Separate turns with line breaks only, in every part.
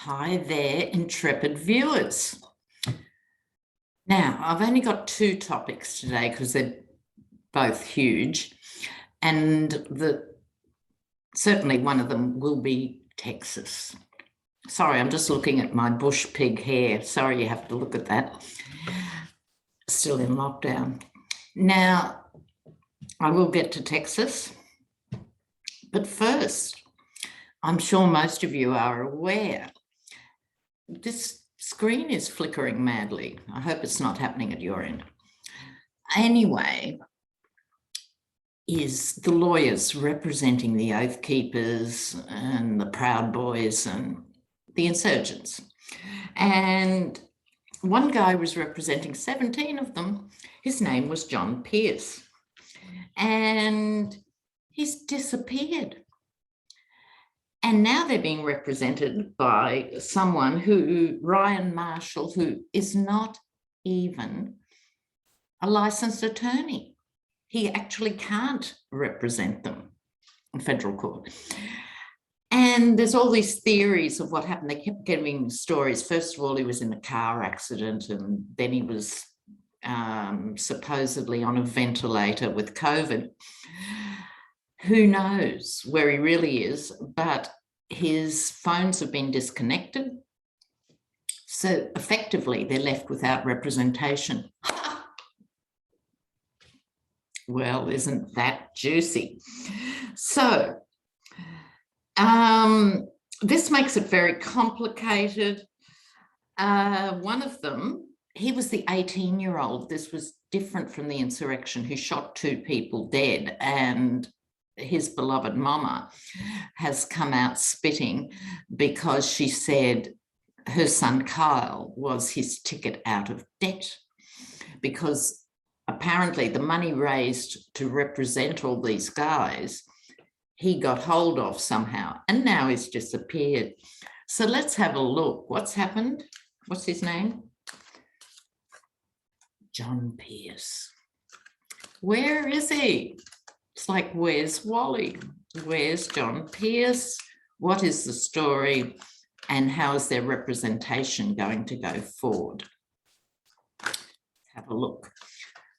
Hi there, intrepid viewers. Now, I've only got two topics today because they're both huge, and certainly one of them will be Texas. Sorry, I'm just looking at my bush pig hair. Sorry you have to look at that. Still in lockdown. Now, I will get to Texas, but first, I'm sure most of you are aware this screen is flickering madly. I hope it's not happening at your end. Anyway, is the lawyers representing the Oath Keepers and the Proud Boys and the insurgents. And one guy was representing 17 of them. His name was John Pierce. And he's disappeared. And now they're being represented by someone Ryan Marshall, who is not even a licensed attorney. He actually can't represent them in federal court. And there's all these theories of what happened. They kept giving stories. First of all, he was in a car accident, and then he was supposedly on a ventilator with COVID. Who knows where he really is, but his phones have been disconnected. So effectively, they're left without representation. Well, isn't that juicy? So this makes it very complicated. One of them, he was the 18-year-old. This was different from the insurrection, who shot 2 people dead, and his beloved mama has come out spitting because she said her son Kyle was his ticket out of debt, because apparently the money raised to represent all these guys, he got hold of somehow, and now he's disappeared. So let's have a look. What's happened? What's his name? John Pierce. Where is he? It's like, where's Wally? Where's John Pierce? What is the story? And how is their representation going to go forward? Have a look.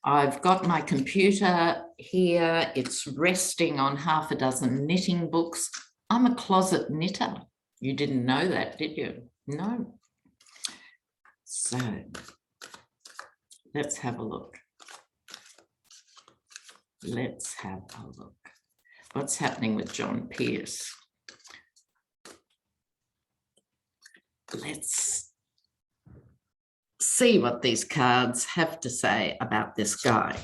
I've got my computer here. It's resting on half a dozen knitting books. I'm a closet knitter. You didn't know that, did you? No. So let's have a look. Let's have a look. What's happening with John Pierce? Let's see what these cards have to say about this guy.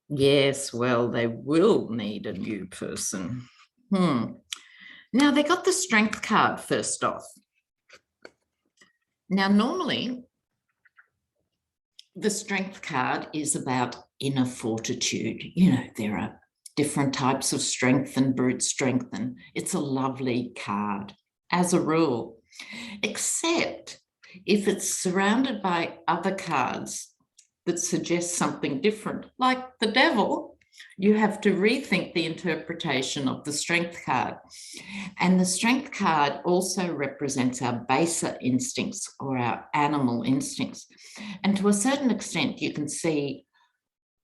Yes, well, they will need a new person. Now, they got the strength card first off. Now, normally, the strength card is about inner fortitude. You know, there are different types of strength and brute strength, and it's a lovely card, as a rule, except if it's surrounded by other cards that suggest something different, like the devil. You have to rethink the interpretation of the strength card. And the strength card also represents our baser instincts, or our animal instincts. And to a certain extent, you can see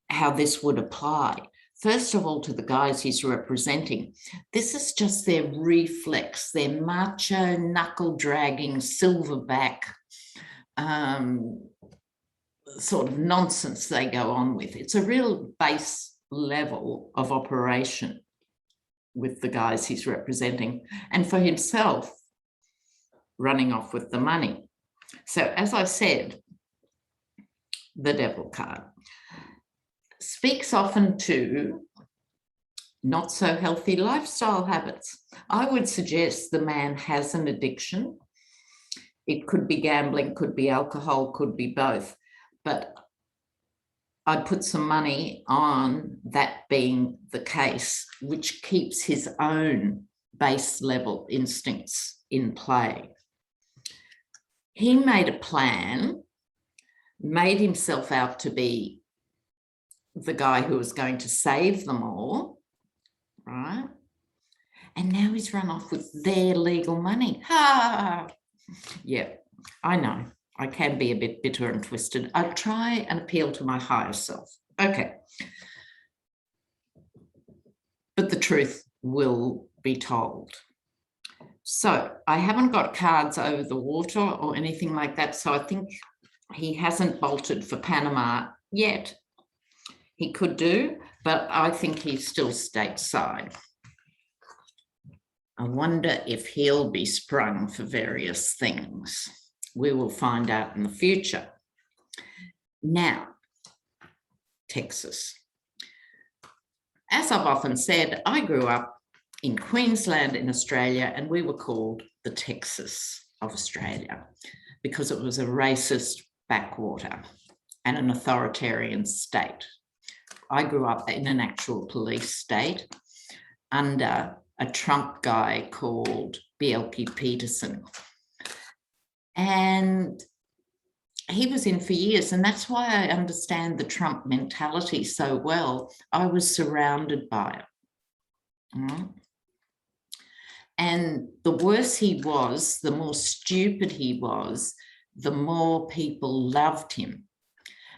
how this would apply. First of all, to the guys he's representing, this is just their reflex, their macho, knuckle-dragging, silverback sort of nonsense they go on with. It's a real base level of operation with the guys he's representing, and for himself, running off with the money. So, as I said, the devil card speaks often to not so healthy lifestyle habits. I would suggest the man has an addiction. It could be gambling, could be alcohol, could be both, but I'd put some money on that being the case, which keeps his own base level instincts in play. He made a plan, made himself out to be the guy who was going to save them all, right? And now he's run off with their legal money. Ha! Yeah, I know. I can be a bit bitter and twisted. I try and appeal to my higher self. Okay. But the truth will be told. So I haven't got cards over the water or anything like that. So I think he hasn't bolted for Panama yet. He could do, but I think he's still stateside. I wonder if he'll be sprung for various things. We will find out in the future. Now, Texas. As I've often said, I grew up in Queensland in Australia, and we were called the Texas of Australia because it was a racist backwater and an authoritarian state. I grew up in an actual police state under a Trump guy called BLP Peterson. And he was in for years, and that's why I understand the Trump mentality so well. I was surrounded by it. Right? And the worse he was, the more stupid he was, the more people loved him.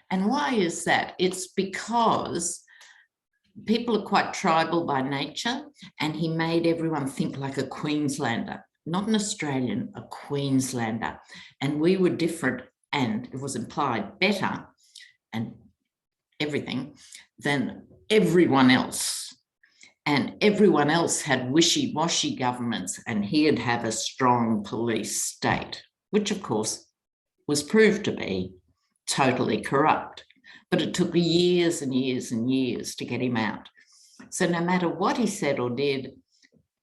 And why is that? It's because people are quite tribal by nature, and he made everyone think like a Queenslander, not an Australian, a Queenslander. And we were different, and it was implied better and everything than everyone else. And everyone else had wishy-washy governments, and he'd have a strong police state, which of course was proved to be totally corrupt. But it took years and years and years to get him out. So no matter what he said or did,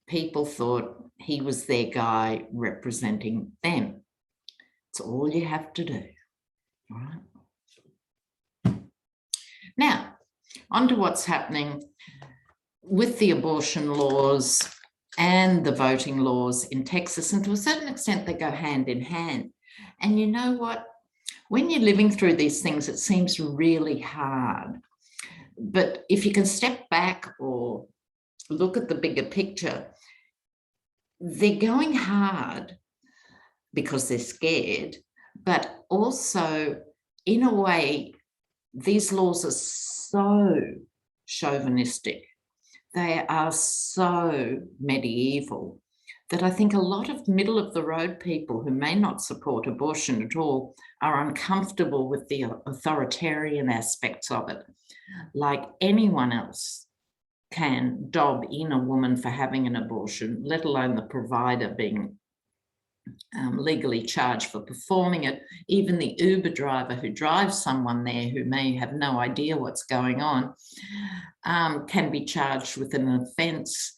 people thought he was their guy representing them. It's all you have to do. All right. Now, on to what's happening with the abortion laws and the voting laws in Texas. And to a certain extent, they go hand in hand. And you know what? When you're living through these things, it seems really hard. But if you can step back or look at the bigger picture, they're going hard because they're scared, but also, in a way, these laws are so chauvinistic. They are so medieval that I think a lot of middle-of-the-road people who may not support abortion at all are uncomfortable with the authoritarian aspects of it. Like anyone else can dob in a woman for having an abortion, let alone the provider being legally charged for performing it. Even the Uber driver who drives someone there who may have no idea what's going on can be charged with an offence.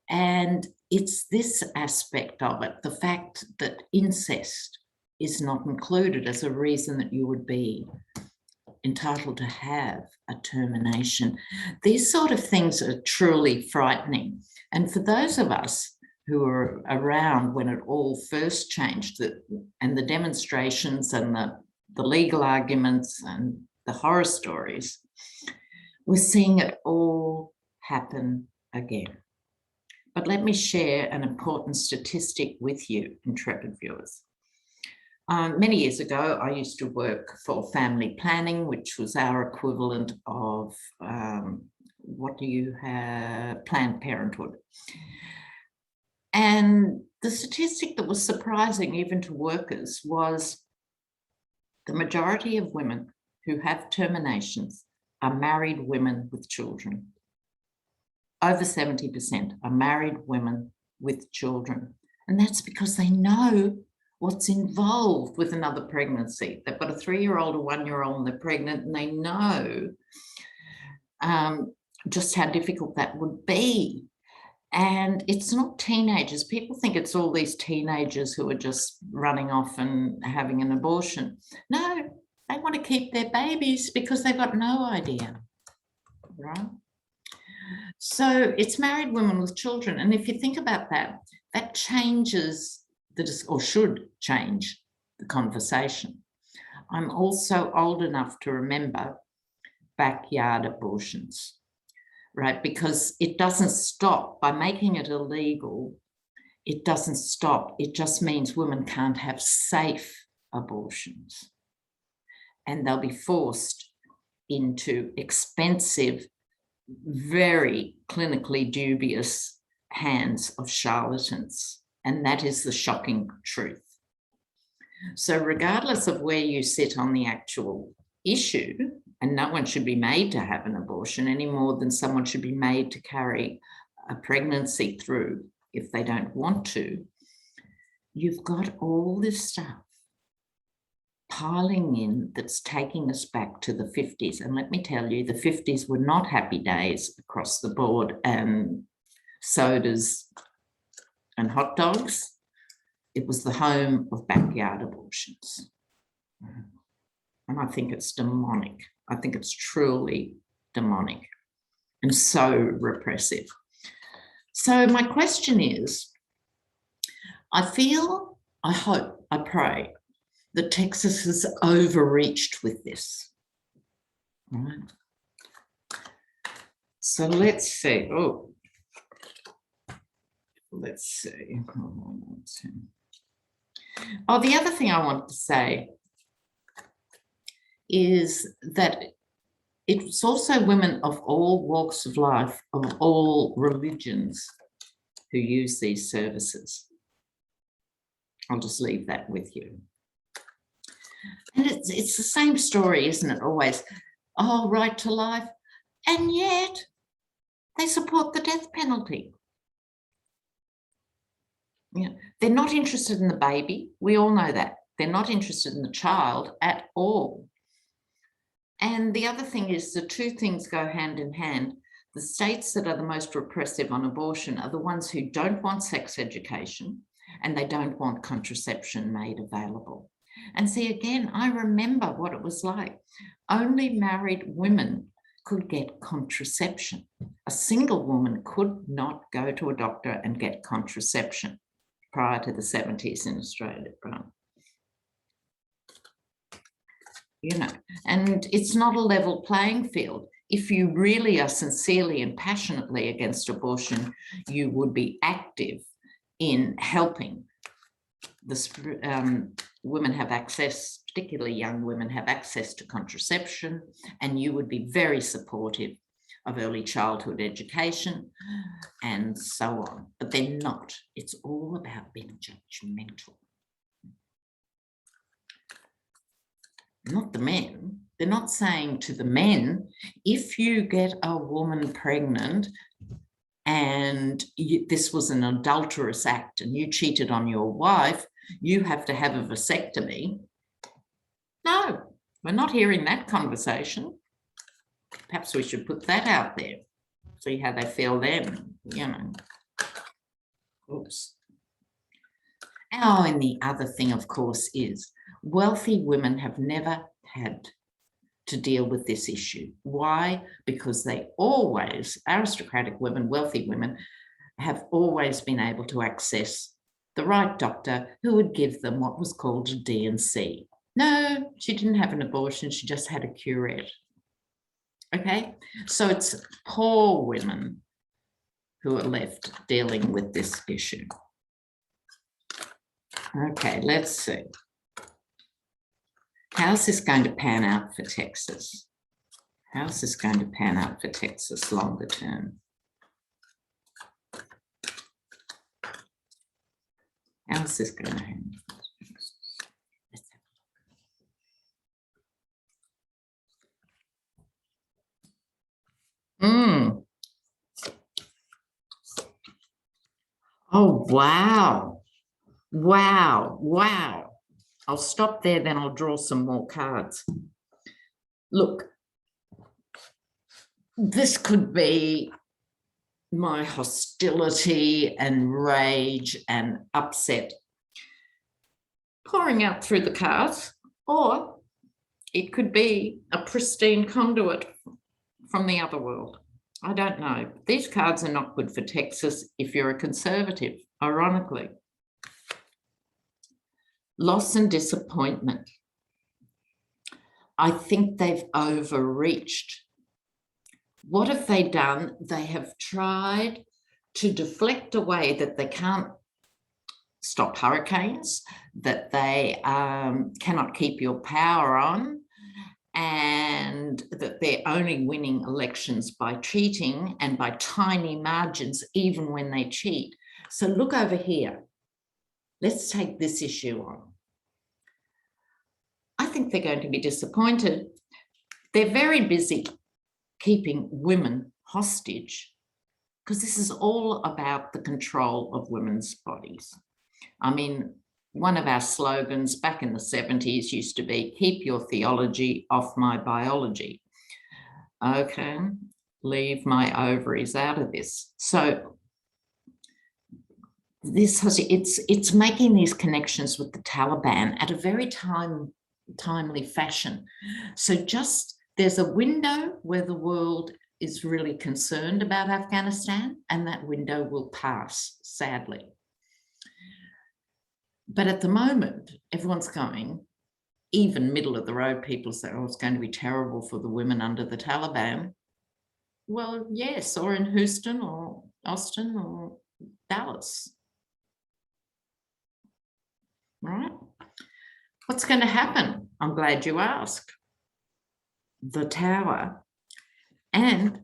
And it's this aspect of it, the fact that incest is not included as a reason that you would be entitled to have a termination. These sort of things are truly frightening. And for those of us who were around when it all first changed, and the demonstrations and the legal arguments and the horror stories, we're seeing it all happen again. But let me share an important statistic with you, intrepid viewers. Many years ago, I used to work for family planning, which was our equivalent of, what do you have, Planned Parenthood. And the statistic that was surprising even to workers was the majority of women who have terminations are married women with children. Over 70% are married women with children. And that's because they know what's involved with another pregnancy. They've got a 3-year-old, a 1-year-old, and they're pregnant, and they know just how difficult that would be. And it's not teenagers. People think it's all these teenagers who are just running off and having an abortion. No, they want to keep their babies because they've got no idea, right? So it's married women with children. And if you think about that, that changes or should change the conversation. I'm also old enough to remember backyard abortions, right? Because it doesn't stop by making it illegal. It doesn't stop. It just means women can't have safe abortions. And they'll be forced into expensive, very clinically dubious hands of charlatans. And that is the shocking truth. So regardless of where you sit on the actual issue, and no one should be made to have an abortion any more than someone should be made to carry a pregnancy through if they don't want to, you've got all this stuff piling in that's taking us back to the 50s. And let me tell you, the 50s were not happy days across the board, and sodas and hot dogs. It was the home of backyard abortions. And I think it's demonic. I think it's truly demonic and so repressive. So my question is, I feel, I hope, I pray that Texas has overreached with this. All right. So let's see. Let's see. Oh, the other thing I want to say is that it's also women of all walks of life, of all religions, who use these services. I'll just leave that with you. And it's the same story, isn't it, always? Oh, right to life. And yet they support the death penalty. Yeah, they're not interested in the baby. We all know that. They're not interested in the child at all. And the other thing is the two things go hand in hand. The states that are the most repressive on abortion are the ones who don't want sex education and they don't want contraception made available. And see, again, I remember what it was like. Only married women could get contraception. A single woman could not go to a doctor and get contraception prior to the 70s in Australia, right? You know, and it's not a level playing field. If you really are sincerely and passionately against abortion, you would be active in helping women have access, particularly young women have access to contraception, and you would be very supportive of early childhood education and so on. But they're not. It's all about being judgmental. Not the men. They're not saying to the men, if you get a woman pregnant and this was an adulterous act and you cheated on your wife, you have to have a vasectomy. No, we're not hearing that conversation. Perhaps we should put that out there, see how they feel then, you know. Oops. Oh, and the other thing, of course, is wealthy women have never had to deal with this issue. Why? Because they always, aristocratic women, wealthy women, have always been able to access the right doctor who would give them what was called a D&C. No, she didn't have an abortion, she just had a curette. Okay, so it's poor women who are left dealing with this issue. Okay, let's see. How's this going to pan out for Texas? How's this going to pan out for Texas longer term? How's this going to happen? Oh, wow. Wow. Wow. I'll stop there, then I'll draw some more cards. Look, this could be my hostility and rage and upset pouring out through the cards, or it could be a pristine conduit from the other world. I don't know. These cards are not good for Texas if you're a conservative, ironically. Loss and disappointment. I think they've overreached What have they done? They have tried to deflect away that they can't stop hurricanes, that they cannot keep your power on, and that they're only winning elections by cheating and by tiny margins, even when they cheat. So look over here. Let's take this issue on. I think they're going to be disappointed. They're very busy keeping women hostage because this is all about the control of women's bodies. I mean, one of our slogans back in the 70s used to be, keep your theology off my biology. Okay, leave my ovaries out of this. So this has, it's making these connections with the Taliban at a very timely fashion. So just there's a window where the world is really concerned about Afghanistan, and that window will pass, sadly. But at the moment, everyone's going, even middle of the road people say, oh, it's going to be terrible for the women under the Taliban. Well, yes, or in Houston or Austin or Dallas. Right? What's going to happen? I'm glad you asked. The tower, and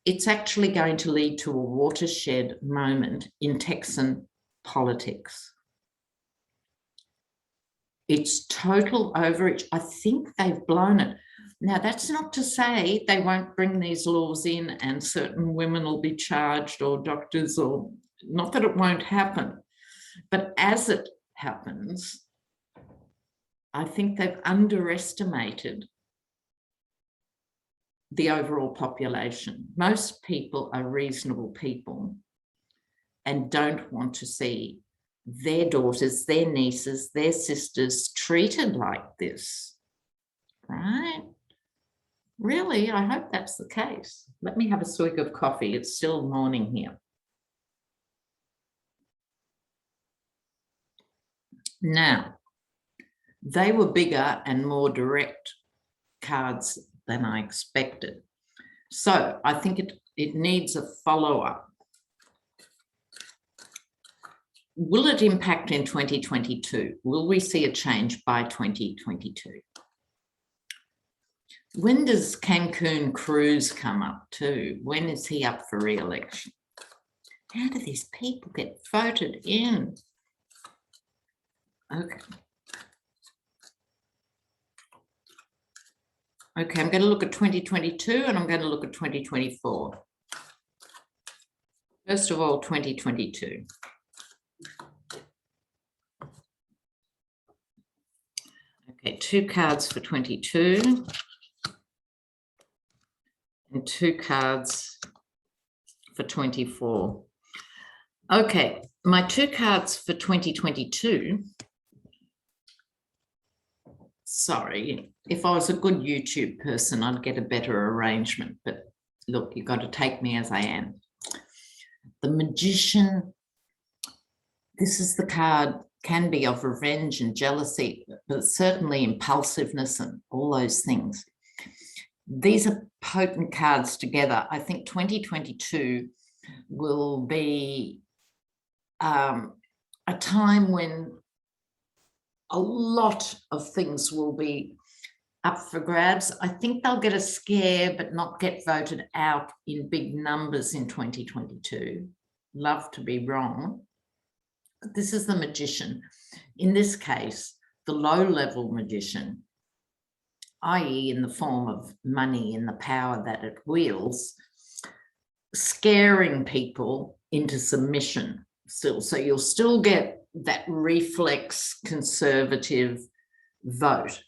it's actually going to lead to a watershed moment in Texan politics. It's total overreach. I think they've blown it. Now, that's not to say they won't bring these laws in and certain women will be charged, or doctors, or not that it won't happen. But as it happens, I think they've underestimated the overall population. Most people are reasonable people and don't want to see their daughters, their nieces, their sisters treated like this, right? Really, I hope that's the case. Let me have a swig of coffee. It's still morning here. Now, they were bigger and more direct cards than I expected. So I think it needs a follow-up. Will it impact in 2022? Will we see a change by 2022? When does Cancun Cruz come up too? When is he up for re-election? How do these people get voted in? Okay. Okay, I'm going to look at 2022 and I'm going to look at 2024. First of all, 2022. Okay, 2 cards for 22 and 2 cards for 24. Okay, my 2 cards for 2022. Sorry, if I was a good YouTube person, I'd get a better arrangement. But look, you've got to take me as I am. The Magician, this is the card, can be of revenge and jealousy, but certainly impulsiveness and all those things. These are potent cards together. I think 2022 will be a time when a lot of things will be up for grabs. I think they'll get a scare but not get voted out in big numbers in 2022. Love to be wrong. But this is the Magician. In this case, the low-level magician, i.e. in the form of money and the power that it wields, scaring people into submission still. So you'll still get that reflex conservative vote.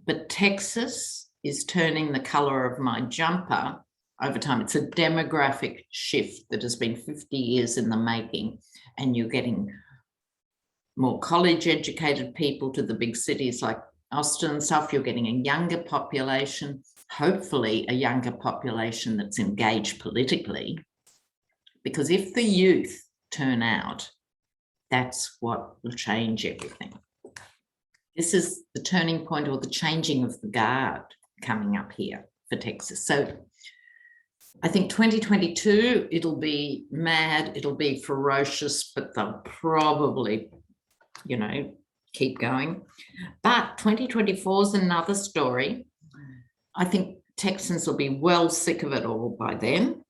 But Texas is turning the color of my jumper over time. It's a demographic shift that has been 50 years in the making, and you're getting more college-educated people to the big cities like Austin and stuff. You're getting a younger population, hopefully a younger population that's engaged politically, because if the youth turn out, that's what will change everything. This is the turning point, or the changing of the guard coming up here for Texas. So I think 2022, it'll be mad, it'll be ferocious, but they'll probably, keep going. But 2024 is another story. I think Texans will be well sick of it all by then.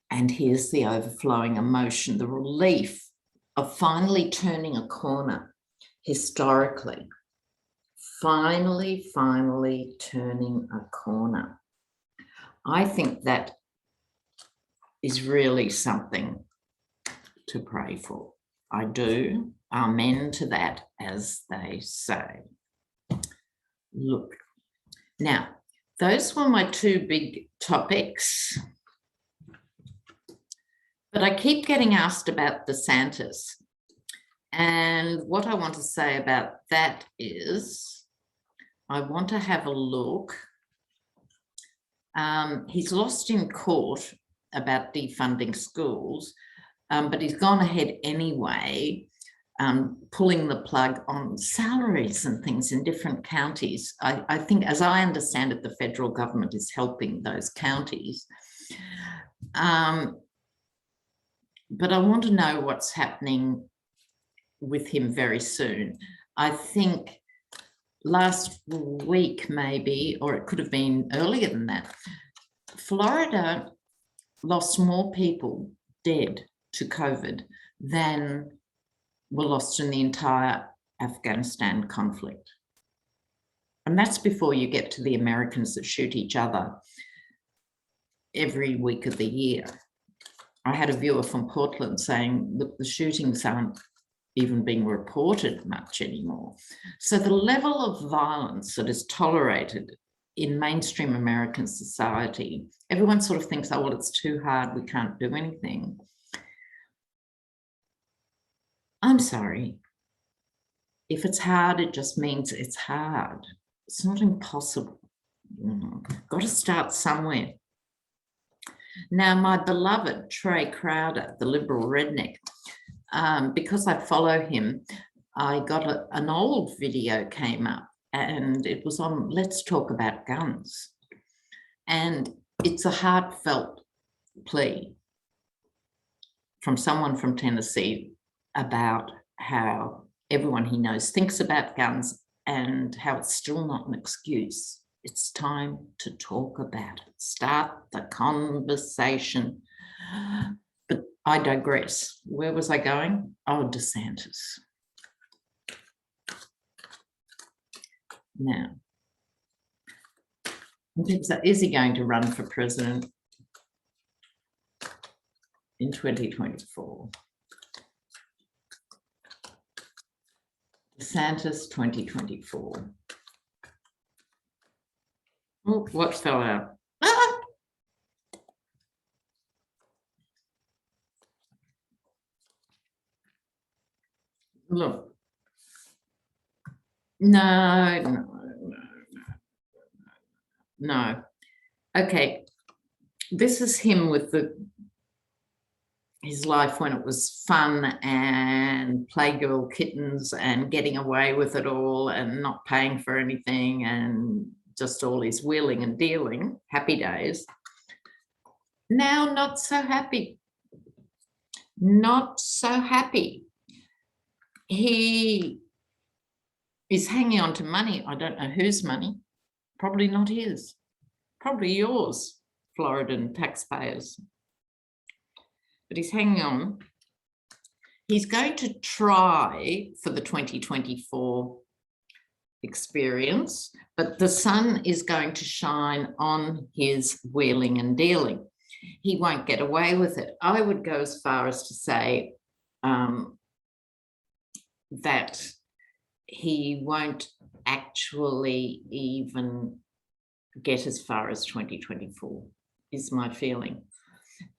And here's the overflowing emotion, the relief of finally turning a corner historically. Finally turning a corner. I think that is really something to pray for. I do. Amen to that, as they say. Look, now, those were my two big topics. But I keep getting asked about DeSantis. And what I want to say about that is I want to have a look. He's lost in court about defunding schools, but he's gone ahead anyway, pulling the plug on salaries and things in different counties. I think, as I understand it, the federal government is helping those counties. But I want to know what's happening with him very soon. I think last week maybe, or it could have been earlier than that, Florida lost more people dead to COVID than were lost in the entire Afghanistan conflict. And that's before you get to the Americans that shoot each other every week of the year. I had a viewer from Portland saying, look, the shootings aren't even being reported much anymore. So the level of violence that is tolerated in mainstream American society, everyone sort of thinks, oh, well, it's too hard, we can't do anything. I'm sorry. If it's hard, it just means it's hard. It's not impossible. Got to start somewhere. Now, my beloved Trey Crowder, the liberal redneck, because I follow him, I got an old video came up and it was on Let's Talk About Guns. And it's a heartfelt plea from someone from Tennessee about how everyone he knows thinks about guns and how it's still not an excuse. It's time to talk about it. Start the conversation. But I digress. Where was I going? Oh, DeSantis. Now, is he going to run for president in 2024? DeSantis 2024. Oh, what fell out? Ah! Look. No. Okay. This is him with his life when it was fun and playgirl kittens and getting away with it all and not paying for anything and just all his wheeling and dealing, happy days. Now, not so happy. Not so happy. He is hanging on to money. I don't know whose money. Probably not his. Probably yours, Floridan taxpayers. But he's hanging on. He's going to try for the 2024 experience, but the sun is going to shine on his wheeling and dealing. He won't get away with it. I would go as far as to say that he won't actually even get as far as 2024, is my feeling.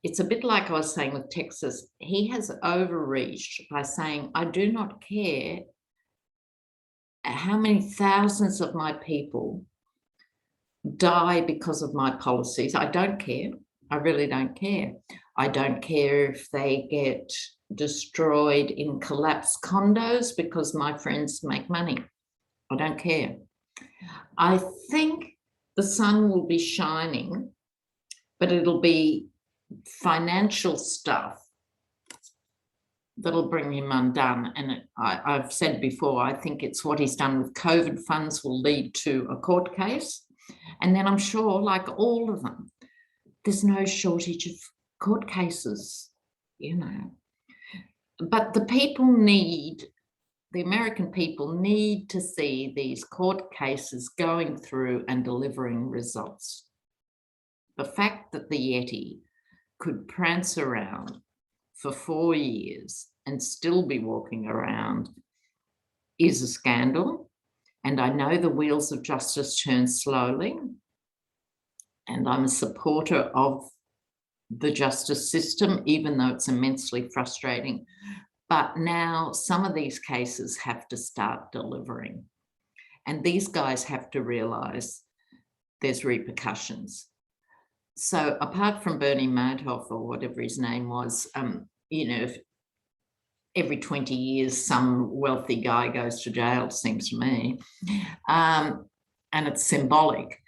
It's a bit like I was saying with Texas. He has overreached by saying, I do not care how many thousands of my people die because of my policies. I don't care. I really don't care. I don't care if they get destroyed in collapsed condos because my friends make money. I don't care. I think the sun will be shining but it'll be financial stuff that'll bring him undone. And I've said before, I think it's what he's done with COVID funds will lead to a court case. And then I'm sure, like all of them, there's no shortage of court cases, you know. But the American people need to see these court cases going through and delivering results. The fact that the Yeti could prance around for 4 years and still be walking around is a scandal. And I know the wheels of justice turn slowly. And I'm a supporter of the justice system, even though it's immensely frustrating. But now some of these cases have to start delivering. And these guys have to realize there's repercussions. So apart from Bernie Madoff or whatever his name was, you know, every 20 years, some wealthy guy goes to jail, it seems to me. And it's symbolic.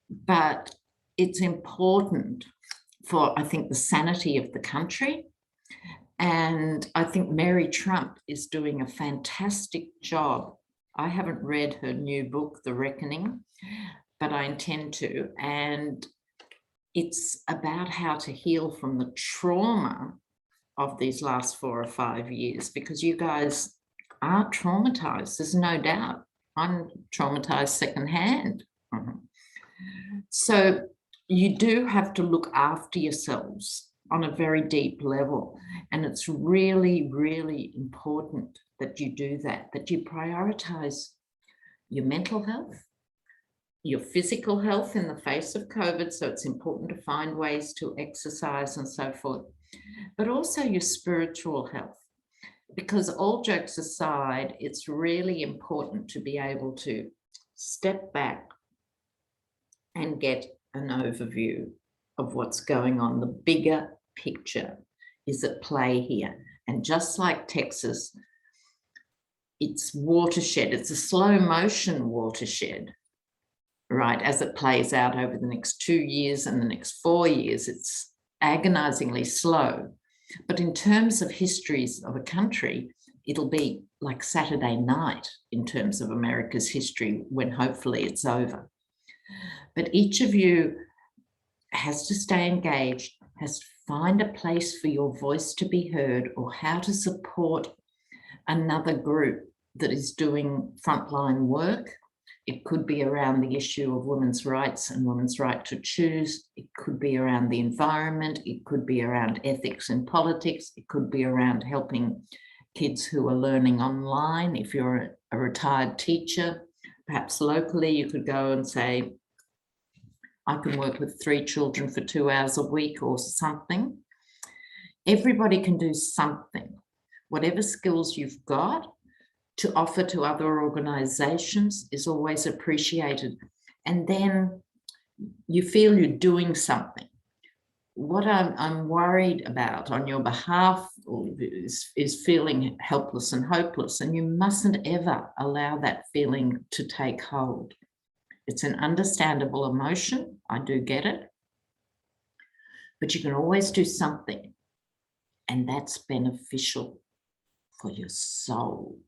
But it's important for, I think, the sanity of the country. And I think Mary Trump is doing a fantastic job. I haven't read her new book, The Reckoning, but I intend to. And it's about how to heal from the trauma of these last 4 or 5 years, because you guys are traumatized. There's no doubt. I'm traumatized secondhand. So you do have to look after yourselves on a very deep level. And it's really, really important that you do that you prioritize your mental health, your physical health in the face of COVID. So it's important to find ways to exercise and so forth, but also your spiritual health. Because all jokes aside, it's really important to be able to step back and get an overview of what's going on. The bigger picture is at play here. And just like Texas, it's watershed. It's a slow motion watershed, right? As it plays out over the next 2 years and the next 4 years, it's agonizingly slow. But in terms of histories of a country, it'll be like Saturday night in terms of America's history when hopefully it's over. But each of you has to stay engaged, has to find a place for your voice to be heard, or how to support another group that is doing frontline work. It could be around the issue of women's rights and women's right to choose. It could be around the environment. It could be around ethics and politics. It could be around helping kids who are learning online. If you're a retired teacher, perhaps locally, you could go and say, I can work with 3 children for 2 hours a week or something. Everybody can do something. Whatever skills you've got to offer to other organizations is always appreciated. And then you feel you're doing something. What I'm worried about on your behalf is feeling helpless and hopeless. And you mustn't ever allow that feeling to take hold. It's an understandable emotion. I do get it. But you can always do something. And that's beneficial for your soul.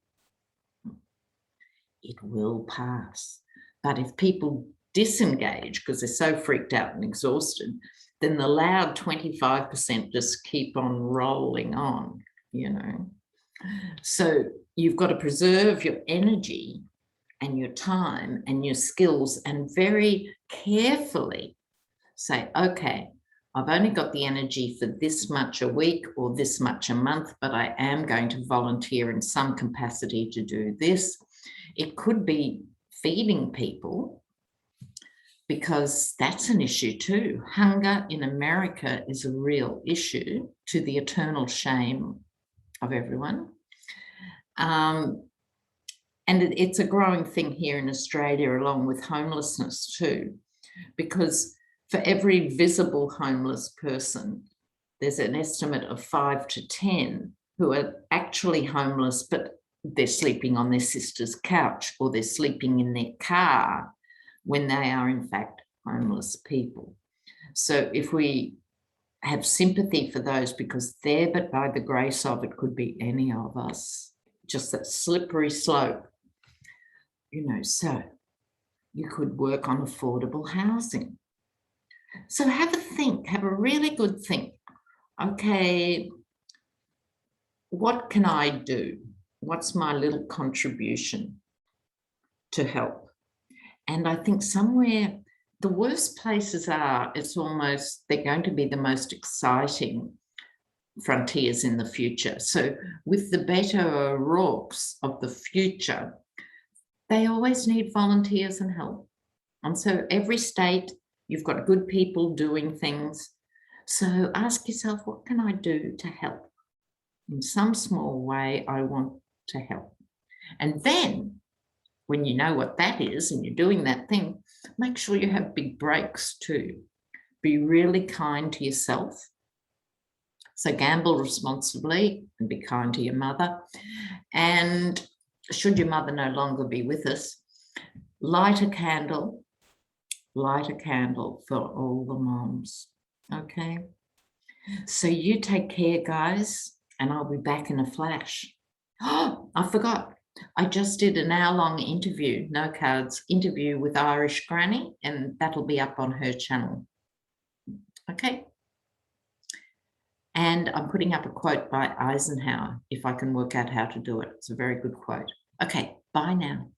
It will pass. But if people disengage because they're so freaked out and exhausted, then the loud 25% just keep on rolling on, you know. So you've got to preserve your energy and your time and your skills and very carefully say, okay, I've only got the energy for this much a week or this much a month, but I am going to volunteer in some capacity to do this. It could be feeding people, because that's an issue too. Hunger in America is a real issue, to the eternal shame of everyone. And it's a growing thing here in Australia, along with homelessness too, because for every visible homeless person, there's an estimate of 5 to 10 who are actually homeless, but they're sleeping on their sister's couch or they're sleeping in their car when they are in fact homeless people. So if we have sympathy for those, because there, but by the grace of it, could be any of us, just that slippery slope, so you could work on affordable housing. So have a think, have a really good think. Okay, what can I do? What's my little contribution to help? And I think somewhere the worst places are, they're going to be the most exciting frontiers in the future. So with the better O'Rourke's of the future, they always need volunteers and help. And so every state, you've got good people doing things. So ask yourself, what can I do to help? In some small way, I want to help. And then when you know what that is and you're doing that thing, make sure you have big breaks too. Be really kind to yourself. So gamble responsibly and be kind to your mother. And should your mother no longer be with us, light a candle for all the moms. Okay. So you take care, guys, and I'll be back in a flash. Oh, I forgot. I just did an hour-long interview, no cards, interview with Irish Granny, and that'll be up on her channel. Okay. And I'm putting up a quote by Eisenhower, if I can work out how to do it. It's a very good quote. Okay, bye now.